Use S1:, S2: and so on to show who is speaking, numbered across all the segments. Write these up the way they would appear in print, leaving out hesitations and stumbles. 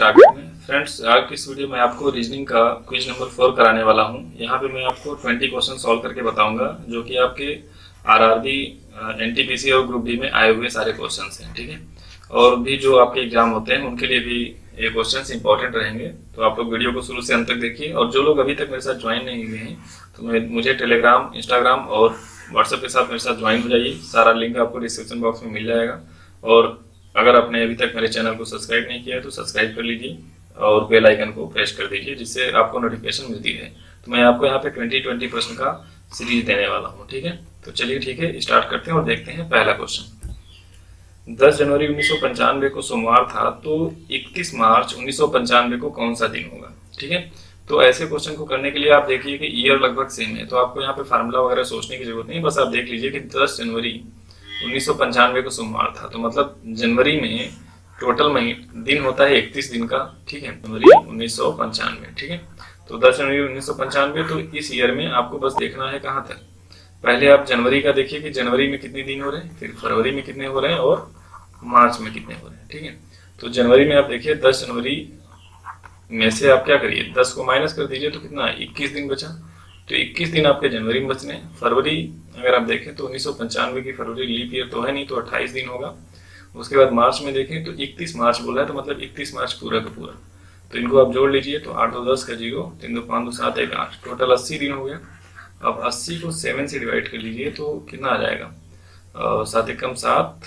S1: Target में। Friends, आज की इस वीडियो में आपको रीजनिंग का क्विज नंबर 4 कराने वाला हूं। यहाँ पे मैं आपको 20 क्वेश्चन सॉल्व करके बताऊंगा, जो कि आपके आरआरबी, एनटीपीसी और ग्रुप डी में आए हुए सारे क्वेश्चन हैं। ठीक है, और भी जो आपके एग्जाम होते हैं उनके लिए भी ये क्वेश्चंस इंपॉर्टेंट रहेंगे। तो आप लोग वीडियो को शुरू से अंत तक देखिए, और जो लोग अभी तक मेरे साथ ज्वाइन नहीं हुए हैं तो मुझे टेलीग्राम, इंस्टाग्राम और व्हाट्सएप के साथ मेरे साथ ज्वाइन हो जाइए। सारा लिंक आपको डिस्क्रिप्शन बॉक्स में मिल जाएगा। और अगर आपने अभी तक मेरे चैनल को सब्सक्राइब नहीं किया है तो सब्सक्राइब कर लीजिए और बेल आइकन को प्रेस कर दीजिए, जिससे आपको नोटिफिकेशन मिलती है। तो मैं आपको यहाँ पे 20 प्रश्न का सीरीज देने वाला हूँ। ठीक है, तो चलिए ठीक है, स्टार्ट करते हैं और देखते हैं पहला क्वेश्चन। 10 जनवरी 1995 को सोमवार था, तो 31 मार्च 1995 को कौन सा दिन होगा? ठीक है, तो ऐसे क्वेश्चन को करने के लिए आप देखिए कि ईयर लगभग सेम है, तो आपको यहाँ पे फार्मूला वगैरह सोचने की जरूरत नहीं, बस आप देख लीजिए कि 10 जनवरी 1995 को सोमवार था, तो मतलब जनवरी में टोटल दिन होता है 31 दिन का। ठीक है, जनवरी 1995। ठीक है, तो 10 जनवरी 1995, तो इस ईयर में आपको बस देखना है कहाँ तक। पहले आप जनवरी का देखिए कि जनवरी में कितने दिन हो रहे हैं, फिर फरवरी में कितने हो रहे हैं और मार्च में कितने हो रहे हैं। ठीक है, तो जनवरी में आप देखिए 10 जनवरी में से आप क्या करिए, 10 को माइनस कर दीजिए तो कितना, 21 दिन बचा। तो 21 दिन आपके जनवरी में बचने। फरवरी अगर आप देखें तो 1995 की फरवरी लीप ईयर तो है नहीं, तो 28 दिन होगा। उसके बाद मार्च में देखें तो 31 मार्च बोला है, तो मतलब 31 मार्च पूरा का पूरा। तो इनको आप जोड़ लीजिए, तो 8 2 10 का 0, 3 2 5 2 7 1 8, टोटल 80 दिन हो गया। अब 80 को 7 से डिवाइड कर लीजिए तो कितना आ जाएगा, 7 एकम 7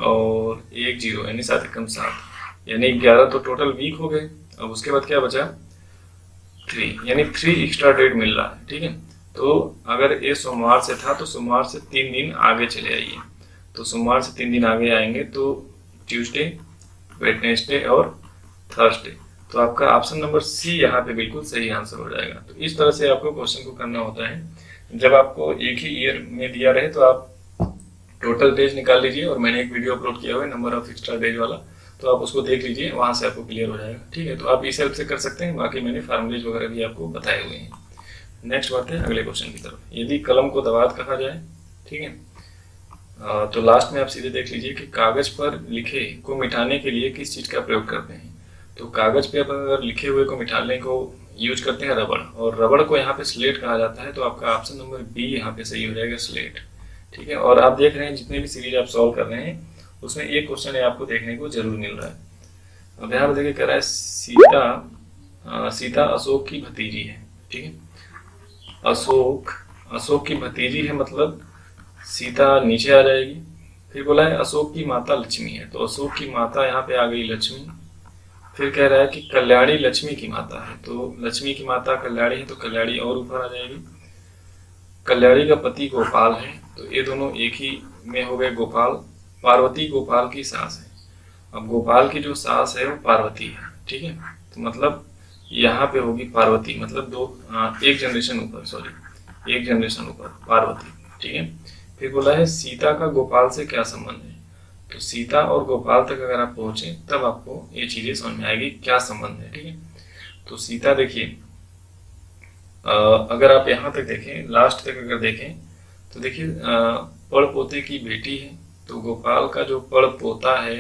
S1: और 1 0, यानी 7 एकम 7, यानी 11 तो टोटल वीक हो गए। अब उसके बाद क्या बचा, 3, यानी 3 एक्स्ट्रा डेट मिल रहा है। ठीक है, तो अगर ये सोमवार से था तो सोमवार से 3 दिन आगे चले आइए। तो सोमवार से 3 दिन आगे आएंगे तो ट्यूसडे, वेडनेसडे और थर्सडे। तो आपका ऑप्शन नंबर सी यहाँ पे बिल्कुल सही आंसर हो जाएगा। तो इस तरह से आपको क्वेश्चन को करना होता है। जब आपको एक ही ईयर में दिया रहे तो आप टोटल डेज निकाल लीजिए, और मैंने एक वीडियो अपलोड किया हुआ है नंबर ऑफ एक्स्ट्रा डेज वाला, तो आप उसको देख लीजिए, वहां से आपको क्लियर हो जाएगा। ठीक है, तो आप इस हेल्प से कर सकते हैं, बाकी मैंने फार्मूलेज वगैरह भी आपको बताए हुए हैं। नेक्स्ट बढ़ते हैं अगले क्वेश्चन की तरफ। यदि कलम को दवात कहा जाए, ठीक है, तो लास्ट में आप सीधे देख लीजिए कि कागज पर लिखे को मिटाने के लिए किस चीज का प्रयोग करते हैं। तो कागज पे अगर लिखे हुए को मिटाने को यूज करते हैं रबड़, और रबड़ को यहाँ पे स्लेट कहा जाता है। तो आपका ऑप्शन नंबर बी यहाँ पे सही हो जाएगा, स्लेट। ठीक है, और आप देख रहे हैं जितने भी सीरीज आप सॉल्व कर रहे हैं उसमें एक क्वेश्चन आपको देखने को जरूर मिल रहा है। अब यहाँ पर देखिए कह रहा है सीता अशोक की भतीजी है। ठीक है, अशोक की भतीजी है, मतलब सीता नीचे आ जाएगी। फिर बोला है अशोक की माता लक्ष्मी है, तो अशोक की माता यहाँ पे आ गई लक्ष्मी। फिर कह रहा है कि कल्याणी लक्ष्मी की माता है, तो लक्ष्मी की माता कल्याणी है, तो कल्याणी और ऊपर आ जाएगी। कल्याणी का पति गोपाल है, तो ये दोनों एक ही में हो गए, गोपाल। पार्वती गोपाल की सास है। अब गोपाल की जो सास है वो पार्वती है। ठीक है, तो मतलब यहाँ पे होगी पार्वती, मतलब एक जनरेशन ऊपर पार्वती। ठीक है, फिर बोला है सीता का गोपाल से क्या संबंध है। तो सीता और गोपाल तक अगर आप पहुंचे तब आपको ये चीजें समझ में आएगी क्या संबंध है। ठीक है, तो सीता देखिए, अगर आप यहाँ तक देखें, लास्ट तक अगर देखें तो देखिए पड़ पोते की बेटी है। तो गोपाल का जो पड़ पोता है,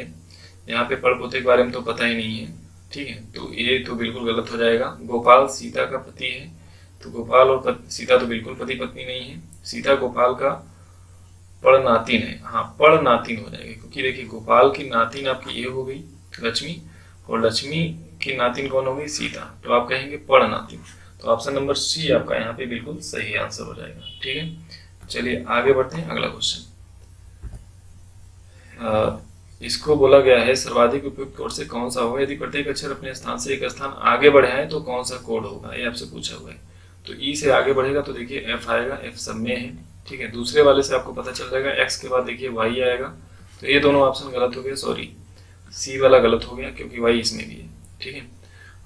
S1: यहाँ पे पड़ पोते के बारे में तो पता ही नहीं है। ठीक है, तो ये तो बिल्कुल गलत हो जाएगा। गोपाल सीता का पति है, तो गोपाल और सीता तो बिल्कुल पति पत्नी नहीं है। सीता गोपाल का पड़ नातिन है, हाँ पड़ नातिन हो जाएगी, क्योंकि देखिए गोपाल की नातिन आपकी ये हो गई लक्ष्मी, और लक्ष्मी की नातिन कौन हो गई, सीता, तो आप कहेंगे पड़ नातिन। तो ऑप्शन नंबर सी आपका यहाँ पे बिल्कुल सही आंसर हो जाएगा। ठीक है, चलिए आगे बढ़ते हैं। अगला क्वेश्चन, इसको बोला गया है सर्वाधिक उपयुक्त कोड से कौन सा होगा, यदि प्रत्येक अक्षर अपने स्थान से एक स्थान आगे बढ़े तो कौन सा कोड होगा, ये आपसे पूछा हुआ है। तो ई से आगे बढ़ेगा तो देखिए एफ आएगा, एफ सब में है। ठीक है, दूसरे वाले से आपको पता चल जाएगा, एक्स के बाद देखिए वाई आएगा। तो ये दोनों ऑप्शन गलत हो गए, सॉरी सी वाला गलत हो गया क्योंकि वाई इसमें भी है। ठीक है,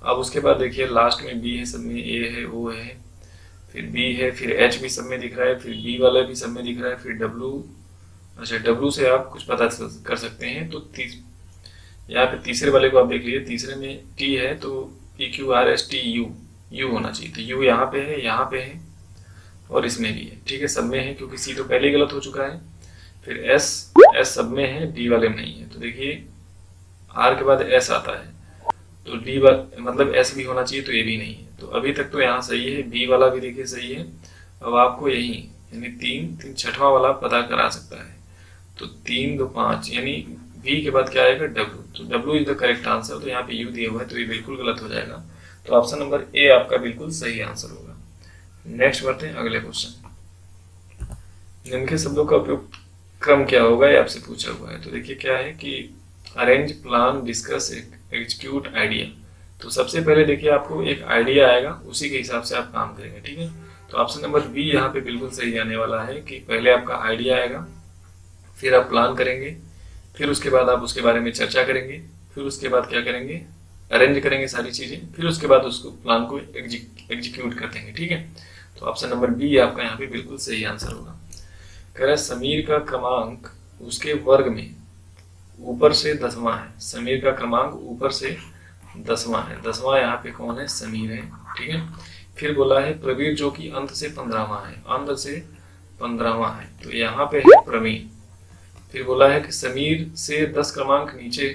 S1: अब उसके बाद देखिए लास्ट में बी है, सब में ए है, ओ है, फिर बी है, फिर एच भी सब में दिख रहा है, फिर बी वाला भी सब में दिख रहा है, फिर डब्ल्यू। अच्छा, डब्ल्यू से आप कुछ पता कर सकते हैं, तो यहाँ पे तीसरे वाले को आप देख लीजिए, तीसरे में टी है तो P Q R S T U होना चाहिए। तो यू यहाँ पे है और इसमें भी है। ठीक है, सब में है क्योंकि सी तो पहले ही गलत हो चुका है। फिर एस सब में है, डी वाले में नहीं है। तो देखिए आर के बाद एस आता है, तो डी मतलब एस भी होना चाहिए, तो ये भी नहीं है। तो अभी तक तो यहाँ सही है, बी वाला भी देखिए सही है। अब आपको यही यानी 3 छठवां वाला पता करा सकता है। तो 3 2 5 यानी बी के बाद क्या आएगा डब्ल्यू, तो W is the correct answer. तो यहाँ पे यू दिया हुआ है तो ये बिल्कुल गलत हो जाएगा। तो ऑप्शन नंबर ए आपका बिल्कुल सही आंसर होगा। नेक्स्ट बढ़ते हैं अगले क्वेश्चन। निम्न के शब्दों का उपयोग क्रम क्या होगा, ये आपसे पूछा हुआ है। तो देखिए क्या है कि arrange, plan, discuss, execute, idea. तो सबसे पहले देखिए आपको एक आइडिया आएगा, उसी के हिसाब से आप काम करेंगे, ठीक है। तो ऑप्शन नंबर बी यहाँ पे बिल्कुल सही आने वाला है कि पहले आपका आइडिया आएगा, फिर आप प्लान करेंगे, फिर उसके बाद आप उसके बारे में चर्चा करेंगे, फिर उसके बाद क्या करेंगे, अरेंज करेंगे सारी चीजें, फिर उसके बाद उसको प्लान को एग्जीक्यूट कर देंगे, ठीक है। तो ऑप्शन नंबर बी आपका यहाँ पे बिल्कुल सही आंसर होगा। कह रहा है समीर का क्रमांक उसके वर्ग में ऊपर से 10वां है। समीर का क्रमांक ऊपर से 10वां है। 10वां यहाँ पे कौन है, समीर है, ठीक है। फिर बोला है प्रवीर जो कि अंत से 15वां है, अंत से 15वां है, तो यहाँ पे है प्रवीण। फिर बोला है कि समीर से 10 क्रमांक नीचे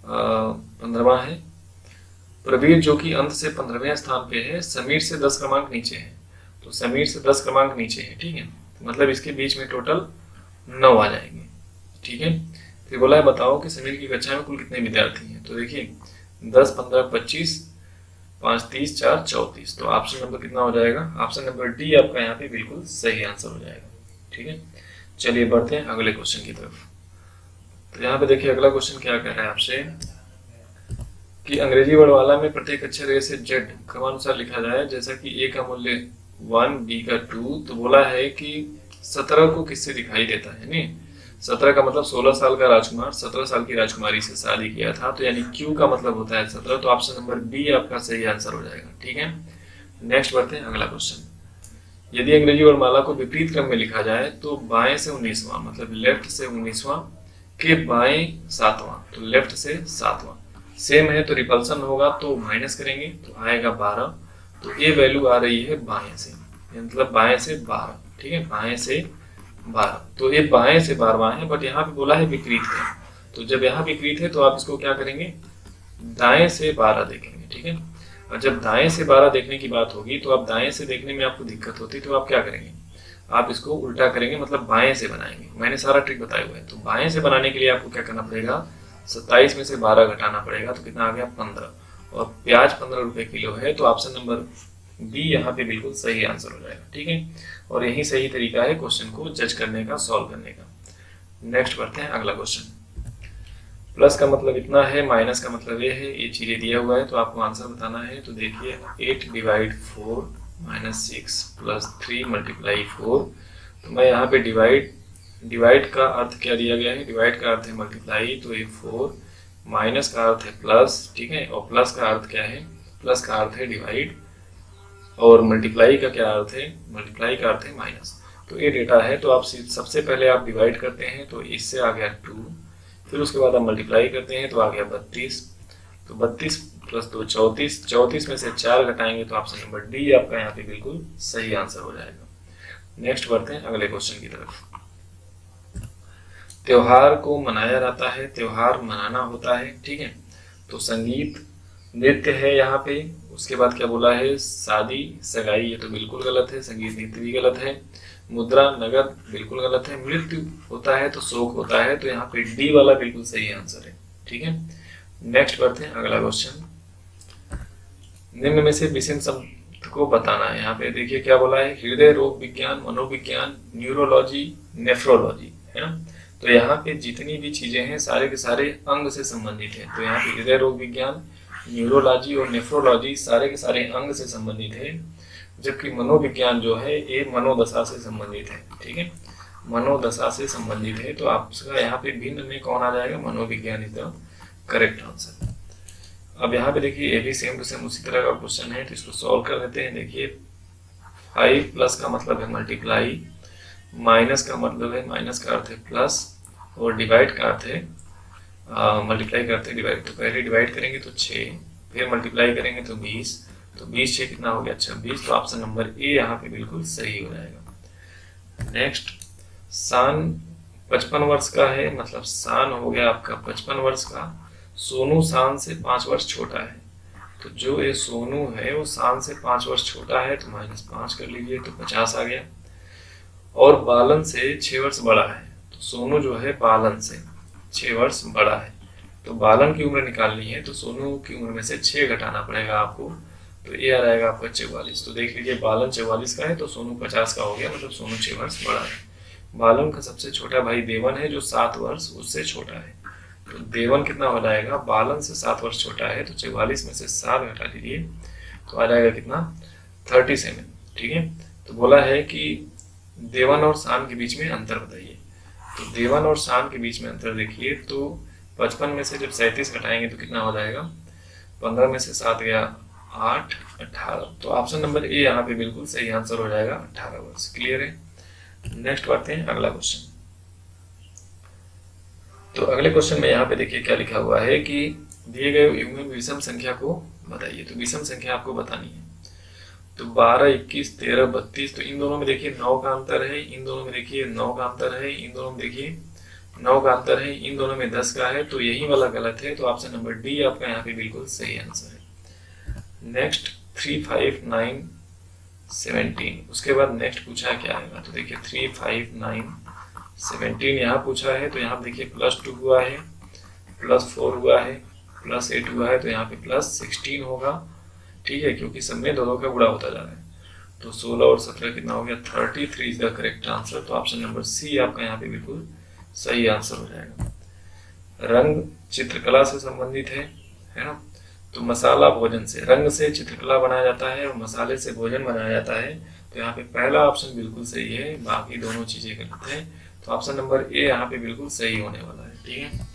S1: 15वां है। प्रवीर जो कि अंत से 15वें स्थान पे है, समीर से 10 क्रमांक नीचे है, तो समीर से 10 क्रमांक नीचे है, ठीक है। मतलब इसके बीच में टोटल 9 आ जाएंगे, ठीक है। फिर बोला है बताओ कि समीर की कक्षा में कुल कितने विद्यार्थी हैं। तो देखिए 10 15 25 5 30 4 34, तो ऑप्शन नंबर कितना हो जाएगा, ऑप्शन नंबर डी आपका यहाँ पे बिल्कुल सही आंसर हो जाएगा, ठीक है। चलिए बढ़ते हैं अगले क्वेश्चन की तरफ। तो यहाँ पे देखिए अगला क्वेश्चन क्या कह रहा है आपसे कि अंग्रेजी वर्णमाला में प्रत्येक अक्षर ए से जेड क्रमानुसार लिखा जाए, जैसा कि ए का मूल्य 1, बी का 2। तो बोला है कि 17 को किससे दिखाई देता है, नहीं 17 का मतलब 16 साल का राजकुमार 17 साल की राजकुमारी से शादी किया था, तो यानी क्यू का मतलब होता है 17। तो ऑप्शन नंबर बी आपका सही आंसर हो जाएगा, ठीक है। नेक्स्ट बढ़ते हैं अगला क्वेश्चन। यदि अंग्रेजी वर्णमाला को विपरीत क्रम में लिखा जाए तो बाएं से 19वां, मतलब लेफ्ट से 19वां के बाएं 7वां, तो लेफ्ट से 7वां। सेम है तो रिपल्सन होगा, तो माइनस करेंगे तो आएगा 12। तो ये वैल्यू आ रही है बाएं से, मतलब बाएं से 12, ठीक है, बाएं से 12। तो ये बाएं से 12वां है, बट यहाँ पे बोला है विपरीत है। तो जब यहाँ विपरीत है तो आप इसको क्या करेंगे, दाएं से 12 देखेंगे, ठीक है। और जब दाएं से 12 देखने की बात होगी तो आप दाएं से देखने में आपको दिक्कत होती है, तो आप क्या करेंगे, आप इसको उल्टा करेंगे, मतलब बाएं से बनाएंगे। मैंने सारा ट्रिक बताया हुआ है। तो बाएं से बनाने के लिए आपको क्या करना पड़ेगा, 27 में से 12 घटाना पड़ेगा, तो कितना आ गया 15। और प्याज 15 रुपए किलो है, तो ऑप्शन नंबर बी यहाँ पे बिल्कुल सही आंसर हो जाएगा, ठीक है। और यही सही तरीका है क्वेश्चन को जज करने का, सॉल्व करने का। नेक्स्ट बढ़ते हैं अगला क्वेश्चन। प्लस का मतलब इतना है, माइनस का मतलब ये है, ये चीजें दिया हुआ है तो आपको आंसर बताना है। तो देखिए 8 डिवाइड 4 माइनस 6 प्लस 3 मल्टीप्लाई 4। तो मैं यहाँ पे डिवाइड का अर्थ क्या दिया गया है, डिवाइड का अर्थ है मल्टीप्लाई, तो ये 4, माइनस का अर्थ है प्लस, ठीक है, और प्लस का अर्थ क्या है, प्लस का अर्थ है डिवाइड, और मल्टीप्लाई का क्या अर्थ है, मल्टीप्लाई का अर्थ है माइनस। तो ये डेटा है, तो आप सबसे पहले आप डिवाइड करते हैं तो इससे आ गया 2, फिर उसके बाद आप मल्टीप्लाई करते हैं तो आ गया 32। तो 32 प्लस 2 34, 34 में से 4 घटाएंगे तो ऑप्शन नंबर डी आपका यहाँ पे बिल्कुल सही आंसर हो जाएगा। नेक्स्ट बढ़ते हैं अगले क्वेश्चन की तरफ। त्योहार को मनाया जाता है, त्योहार मनाना होता है, ठीक है। तो संगीत नृत्य है यहाँ पे, उसके बाद क्या बोला है, शादी सगाई, ये तो बिल्कुल गलत है, संगीत नृत्य भी गलत है। मुद्रा नगद बिल्कुल गलत है। मृत्यु होता है तो शोक होता है, तो यहाँ पे डी वाला बिल्कुल सही आंसर है, ठीक है। नेक्स्ट बढ़ते हैं अगला क्वेश्चन। निम्न में से विषम शब्द को बताना है। यहाँ पे देखिए क्या बोला है, हृदय रोग विज्ञान, मनोविज्ञान, न्यूरोलॉजी, नेफ्रोलॉजी, है ना। तो यहाँ पे जितनी भी चीजें हैं सारे के सारे अंग से संबंधित है। तो यहाँ पे हृदय रोग विज्ञान, न्यूरोलॉजी और नेफ्रोलॉजी सारे के सारे अंग से संबंधित है, जबकि मनोविज्ञान जो है ये मनोदशा से संबंधित है, ठीक है, मनोदशा से संबंधित है। तो आपका यहाँ पे भिन्न में कौन आ जाएगा, मनोविज्ञान इज द करेक्ट आंसर। अब यहाँ पे देखिए ये भी सेम टू सेम उसी तरह का क्वेश्चन है, तो इसको सॉल्व कर लेते हैं। देखिए 5 प्लस का मतलब है मल्टीप्लाई, माइनस का मतलब है, माइनस का अर्थ है प्लस, और डिवाइड का अर्थ है मल्टीप्लाई करते हैं डिवाइड। तो पहले डिवाइड करेंगे तो 6, फिर मल्टीप्लाई करेंगे तो 20, तो 20 6 कितना हो गया 26। तो ऑप्शन नंबर ए यहाँ पे बिल्कुल सही हो जाएगा। नेक्स्ट, शान 55 वर्ष का है, मतलब शान हो गया आपका 55 वर्ष का, सोनू शान से 5 वर्ष छोटा है, तो जो ये सोनू है वो शान से 5 वर्ष छोटा है, तो -5 कर लीजिए, तो 50 आ गया। और बालन से 6 वर्ष बड़ा है, तो सोनू जो है बालन से 6 वर्ष बड़ा है, तो बालन की उम्र निकालनी है, तो सोनू की उम्र में से 6 घटाना पड़ेगा आपको, तो ये आ जाएगा आपका 44। तो देख लीजिए बालन 44 का है तो सोनू 50 का हो गया, मतलब सोनू 6 वर्ष बड़ा है। बालन का सबसे छोटा भाई देवन है जो 7 वर्ष उससे छोटा है, तो देवन कितना हो जाएगा, बालन से 7 वर्ष छोटा है, तो 44 में से 7 घटा दीजिए, तो आ जाएगा कितना, 37। ठीक है, तो बोला है कि देवन और शान के बीच में अंतर बताइए। तो देवन और शान के बीच में अंतर देखिए, तो 55 में से जब 37 घटाएंगे तो कितना हो जाएगा, 15 में से 7 गया 8, 18। तो ऑप्शन नंबर ए यहाँ पे बिल्कुल सही आंसर हो जाएगा, 18 वर्ष। क्लियर है। नेक्स्ट बढ़ते हैं अगला क्वेश्चन। तो अगले क्वेश्चन में यहाँ पे देखिए क्या लिखा हुआ है कि दिए गए युग्म में विषम संख्या को बताइए। तो विषम संख्या आपको बतानी है। तो 12, 21, 13, 32, तो इन दोनों में देखिए 9 का अंतर है, इन दोनों में देखिए 9 का अंतर है, इन दोनों में देखिए 9 का अंतर है, इन दोनों में 10 का है, तो यही वाला गलत है, तो ऑप्शन नंबर डी आपका यहाँ पे बिल्कुल सही आंसर है। नेक्स्ट 3, 5, 9, 17, उसके बाद नेक्स्ट पूछा क्या आएगा, तो देखिए 3, 5, 9, 17 यहाँ पूछा है, तो यहाँ देखिए +2 हुआ है, +4 हुआ है, +8 हुआ है, तो यहाँ पे +16 होगा। ठीक है, क्योंकि सब में दोनों का गुणा होता जा रहा है, तो 16 और 17 कितना हो गया, 33 इज द करेक्ट आंसर। तो ऑप्शन नंबर सी आपका यहाँ पे बिल्कुल सही आंसर हो जाएगा। रंग चित्रकला से संबंधित है ना, तो मसाला भोजन से, रंग से चित्रकला बनाया जाता है और मसाले से भोजन बनाया जाता है, तो यहाँ पे पहला ऑप्शन बिल्कुल सही है, बाकी दोनों चीजें गलत है, तो ऑप्शन नंबर ए यहाँ पे बिल्कुल सही होने वाला है। ठीक है,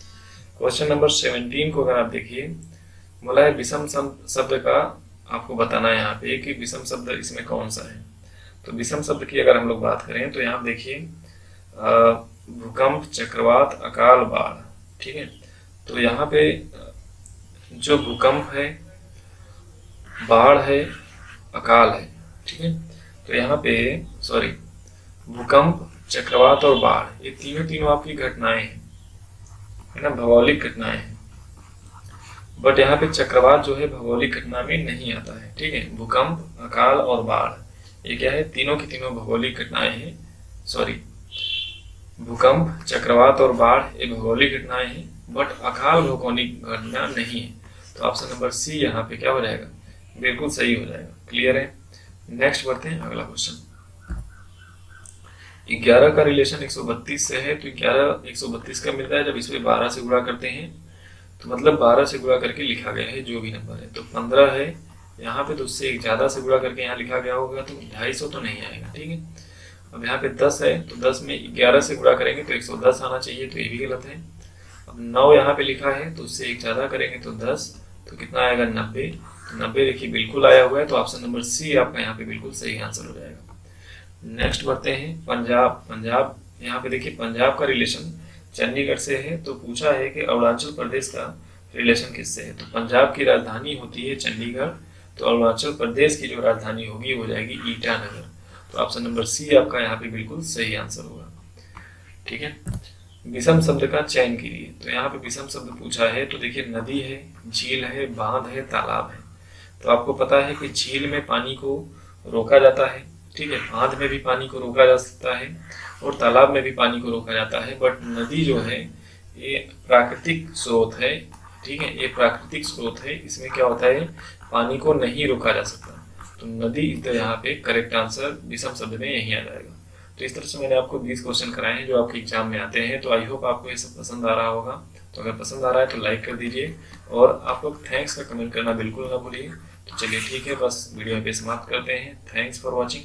S1: क्वेश्चन नंबर 17 को अगर आप देखिए, बोला है विषम शब्द का आपको बताना है यहाँ पे कि विषम शब्द इसमें कौन सा है। तो विषम शब्द की अगर हम लोग बात करें तो यहाँ देखिए भूकंप, चक्रवात, अकाल, बाढ़। ठीक है, तो यहाँ पे जो भूकंप है, बाढ़ है, अकाल है। ठीक है, तो यहाँ पे सॉरी भूकंप, चक्रवात और बाढ़, ये तीनों आपकी घटनाएं हैं, है ना, भौगोलिक घटनाएं हैं। बट यहाँ पे चक्रवात जो है भौगोलिक घटना में नहीं आता है। ठीक है, भूकंप, अकाल और बाढ़ ये क्या है, तीनों की तीनों भौगोलिक घटनाएं हैं। सॉरी, भूकंप, चक्रवात और बाढ़ ये भौगोलिक घटनाएं हैं, बट अकाल भौगोलिक घटना नहीं है, तो ऑप्शन नंबर सी यहाँ पे क्या हो जाएगा, बिल्कुल सही हो जाएगा। क्लियर है। नेक्स्ट बढ़ते हैं अगला क्वेश्चन। 11 का रिलेशन 132 से है, तो 11 132 का मिलता है जब इसमें 12 से गुणा करते हैं, तो मतलब 12 से गुणा करके लिखा गया है जो भी नंबर है। तो 15 है यहाँ पे, तो उससे एक ज्यादा से गुणा करके यहाँ लिखा गया होगा, तो 250 तो नहीं आएगा। ठीक है, अब यहाँ पे 10 है, तो 10 में 11 से गुणा करेंगे तो 110 आना चाहिए, तो ये भी गलत है। अब 9 यहाँ पे लिखा है, तो उससे एक ज्यादा करेंगे तो 10, तो कितना आएगा 90। तो 90 देखिए बिल्कुल आया हुआ है, तो ऑप्शन नंबर सी आपका यहाँ पे बिल्कुल सही आंसर हो जाएगा। नेक्स्ट बढ़ते हैं पंजाब। यहाँ पे देखिए पंजाब का रिलेशन चंडीगढ़ से है, तो पूछा है कि अरुणाचल प्रदेश का रिलेशन किससे है। तो पंजाब की राजधानी होती है चंडीगढ़, तो अरुणाचल प्रदेश की जो राजधानी होगी वो जाएगी ईटानगर, तो ऑप्शन नंबर सी आपका यहाँ पे बिल्कुल सही आंसर होगा। ठीक है, विषम शब्द का चयन कीजिए। तो यहाँ पे विषम शब्द पूछा है, तो देखिए नदी है, झील है, बांध है, तालाब है। तो आपको पता है कि झील में पानी को रोका जाता है, ठीक है, बांध में भी पानी को रोका जा सकता है और तालाब में भी पानी को रोका जाता है, बट नदी जो है ये प्राकृतिक स्रोत है। ठीक है, ये प्राकृतिक स्रोत है, इसमें क्या होता है, पानी को नहीं रोका जा सकता, तो नदी तो यहाँ पे करेक्ट आंसर विषम शब्द में यही आ जाएगा। तो इस तरह से मैंने आपको 20 क्वेश्चन कराए हैं जो आपके एग्जाम में आते हैं। तो आई होप आपको ये सब पसंद आ रहा होगा। तो अगर पसंद आ रहा है तो लाइक कर दीजिए और आप लोग थैंक्स का कमेंट करना बिल्कुल ना भूलिए। तो चलिए ठीक है, बस वीडियो पे समाप्त करते हैं। Thanks for watching.